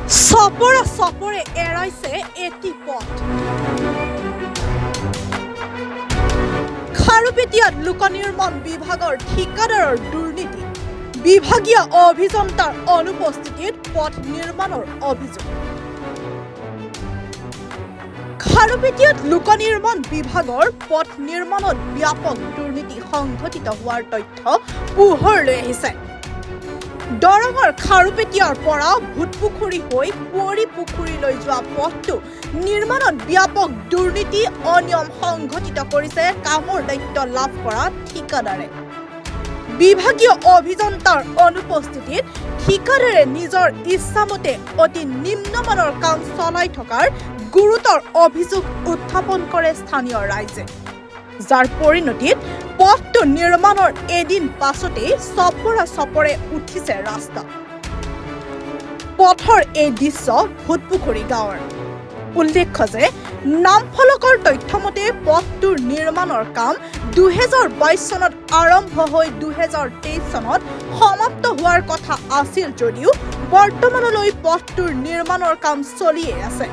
চপৰে চপৰে এৰাইছে এটি পথ। খাৰুপেটীয়াত লোক নিৰ্মাণ বিভাগৰ ঠিকাদাৰৰ দুৰ্নীতি, বিভাগীয় অভিযন্তাৰ অনুপস্থিতিত পথ নিৰ্মাণৰ অভিযোগ। খাৰুপেটীয়াত লোক নিৰ্মাণ বিভাগৰ পথ নিৰ্মাণত ব্যাপক দুৰ্নীতি সংঘটিত হোৱাৰ তথ্য পোহৰলৈ আহিছে। দৰঙৰ খাৰুপেটীয়াৰ পৰা ভূতপুখুৰী হৈ কুঁৱৰী পুখুৰীলৈ যোৱা পথটো নিৰ্মাণত ব্যাপক দুৰ্নীতি অনিয়ম সংঘটিত কৰিছে কামৰ দায়িত্ব লাভ কৰা ঠিকাদাৰে। বিভাগীয় অভিযন্তাৰ অনুপস্থিতিত ঠিকাদাৰে নিজৰ ইচ্ছামতে অতি নিম্নমানৰ কাম চলাই থকাৰ গুৰুতৰ অভিযোগ উত্থাপন কৰে স্থানীয় ৰাইজে, যাৰ পৰিণতিত পথটো নিৰ্মাণৰ এদিন পাছতেই চপৰা চপৰে উঠিছে ৰাস্তা। পথৰ এই দৃশ্য ভূতপুখুৰী গাঁৱৰ। উল্লেখ্য যে নামফলকৰ তথ্যমতে পথটোৰ নিৰ্মাণৰ কাম 2022 চনত আৰম্ভ হৈ 2023 চনত সমাপ্ত হোৱাৰ কথা আছিল যদিও বৰ্তমানলৈ পথটোৰ নিৰ্মাণৰ কাম চলিয়ে আছে,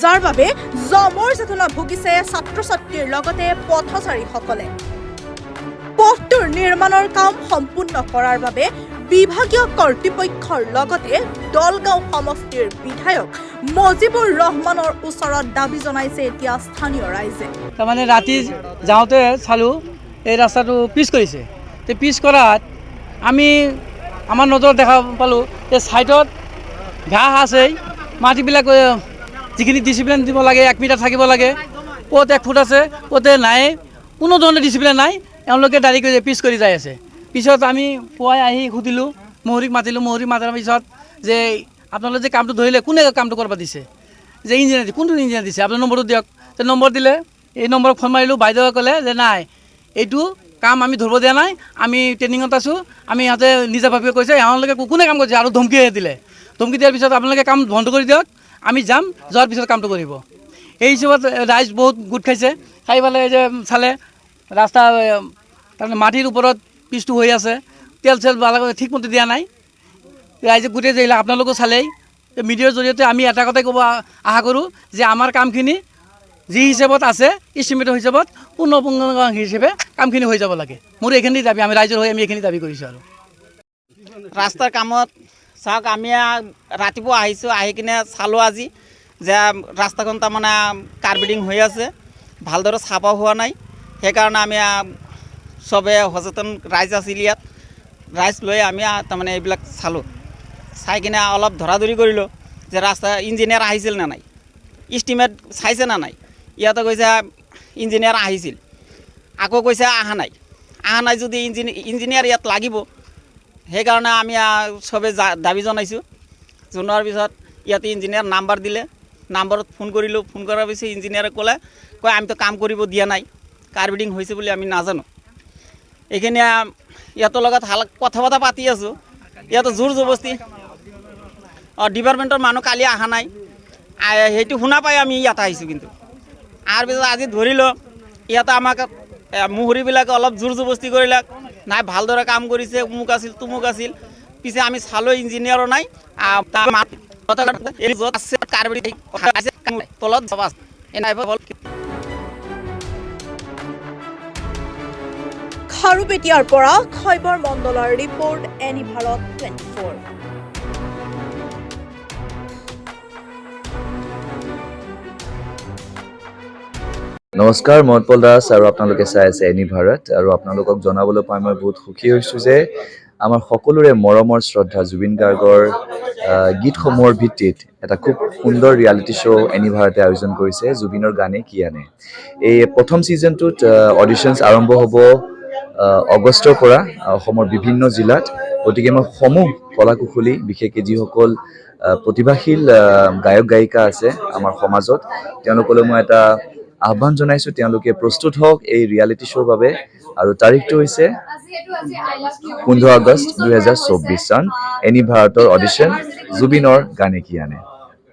যাৰ বাবে জমৰ যাতনা ভুগিছে ছাত্ৰ ছাত্ৰীৰ লগতে পথচাৰীসকলে। পথটোৰ নিৰ্মাণৰ কাম সম্পূৰ্ণ কৰাৰ বাবে বিভাগীয় কৰ্তৃপক্ষৰ লগতে দলগাঁও সমষ্টিৰ বিধায়ক মজিবুৰ ৰহমানৰ ওচৰত দাবী জনাইছে এতিয়া স্থানীয় ৰাইজে। তাৰমানে ৰাতি যাওঁতে চালোঁ এই ৰাস্তাটো পিচ কৰিছে। তে পিচ কৰাত আমি আমাৰ নজৰত দেখা পালোঁ এই ছাইডত ঘাঁহ আছে, মাটিবিলাক যিখিনি ডিচিপ্লিন দিব লাগে 1 মিটাৰ থাকিব লাগে, ক'ত 1 ফুট আছে ক'তে নাই, কোনো ধৰণৰ ডিচিপ্লিন নাই। এওঁলোকে দাঁড়ি কৰি পিচ কৰি যাই আছে। পিছত আমি পুৱাই আহি সুধিলোঁ, মহৰীক মাতিলোঁ। মহৰীক মাতাৰ পিছত যে আপোনালোকে যে কামটো ধৰিলে, কোনে কামটো কৰিব দিছে, যে ইঞ্জিনিয়াৰ, কোনটো ইঞ্জিনিয়াৰ দিছে, আপোনাৰ নম্বৰটো দিয়ক। তে নম্বৰ দিলে, এই নম্বৰত ফোন মাৰিলোঁ। বাইদেৱে ক'লে যে নাই, এইটো কাম আমি ধৰিব দিয়া নাই, আমি ট্ৰেইনিঙত আছোঁ, আমি ইহঁতে নিজাভাৱে কৈছে, এওঁলোকে কোনে কাম কৰিছে, আৰু ধমকিহে দিলে। ধমকি দিয়াৰ পিছত আপোনালোকে কাম বন্ধ কৰি দিয়ক, আমি যাম, যোৱাৰ পিছত কামটো কৰিব। এই হিচাপত ৰাইজ বহুত গোট খাইছে। খাই পেলাই যে চালে ৰাস্তা তাৰমানে মাটিৰ ওপৰত পিচটো হৈ আছে, তেল চেল ঠিকমতে দিয়া নাই। ৰাইজে গোটেই যে আপোনালোকেও চালেই, মিডিয়াৰ জৰিয়তে আমি এটা কথাই ক'ব আশা কৰোঁ যে আমাৰ কামখিনি যি হিচাপত আছে ইষ্টিমেটৰ হিচাপত পূৰ্ণপূৰ্ণ হিচাপে কামখিনি হৈ যাব লাগে। মোৰ এইখিনি দাবী, আমি ৰাইজৰ হৈ আমি এইখিনি দাবী কৰিছোঁ। আৰু ৰাস্তাৰ কামত চাওক, আমি ৰাতিপুৱা আহিছোঁ, আহি কিনে চালোঁ আজি যে ৰাস্তাখন তাৰমানে কাৰ্বেটিং হৈ আছে, ভালদৰে চাফা হোৱা নাই। সেইকাৰণে আমি চবে সচেতন ৰাইজ আছিল ইয়াত, ৰাইজ লৈ আমি তাৰমানে এইবিলাক চালোঁ। চাই কিনে অলপ ধৰাধৰি কৰিলোঁ যে ৰাস্তা ইঞ্জিনিয়াৰ আহিছিল নে নাই, ইষ্টিমেট চাইছে নে নাই। ইয়াতে কৈছে ইঞ্জিনিয়াৰ আহিছিল, আকৌ কৈছে অহা নাই যদি ইঞ্জিনিয়াৰ ইয়াত লাগিব। সেইকাৰণে আমি চবে দাবী জনাইছোঁ। জনোৱাৰ পিছত ইয়াতে ইঞ্জিনিয়াৰ নাম্বাৰ দিলে, নাম্বাৰত ফোন কৰিলোঁ। ফোন কৰাৰ পিছত ইঞ্জিনিয়াৰে কয় আমিতো কাম কৰিব দিয়া নাই, কাৰ্বেটিং হৈছে বুলি আমি নাজানো। এইখিনি ইহঁতৰ লগত কথা বতৰা পাতি আছোঁ। ইয়াতে জোৰ জবস্তি ডিপাৰ্টমেণ্টৰ মানুহ কালি অহা নাই, সেইটো শুনা পাই আমি ইয়াতে আহিছোঁ। কিন্তু আহাৰ পিছত আজি ধৰিলোঁ ইয়াতে আমাক মুহুৰীবিলাকে অলপ জোৰ জবস্তি কৰিলে, নাই ভালদৰে কাম কৰিছে, অমুক আছিল তুমুক আছিল। পিছে আমি চালোঁ ইঞ্জিনিয়াৰো নাই, তলত খাৰুপেটীয়াৰ পৰা খৈবৰ মণ্ডলৰ ৰিপৰ্ট, এনি ভাৰত 24। নমস্কাৰ, মই উৎপল দাস আৰু আপোনালোকে চাই আছে এনি ভাৰত। আৰু আপোনালোকক জনাবলৈ পাই মই বহুত সুখী হৈছোঁ যে আমাৰ সকলোৰে মৰমৰ শ্ৰদ্ধা জুবিন গাৰ্গৰ গীতসমূহৰ ভিত্তিত এটা খুব সুন্দৰ ৰিয়েলিটি শ্ব' এনি ভাৰতে আয়োজন কৰিছে, জুবিনৰ গানে কি আনে। এই প্ৰথম ছিজনটোত অডিশ্যনছ আৰম্ভ হ'ব আগষ্টৰ পৰা অসমৰ বিভিন্ন জিলাত। গতিকে মই সমূহ কলা কুশলী, বিশেষকৈ যিসকল প্ৰতিভাশীল গায়ক গায়িকা আছে আমাৰ সমাজত, তেওঁলোকলৈ মই এটা আহ্বান জনাইছোঁ, তেওঁলোকে প্ৰস্তুত হওক এই ৰিয়েলিটি শ্ব'ৰ বাবে। আৰু তাৰিখটো হৈছে 15 আগষ্ট 2024 চন, এনি ভাৰতৰ অডিশ্যন, জুবিনৰ গানে কি আনে।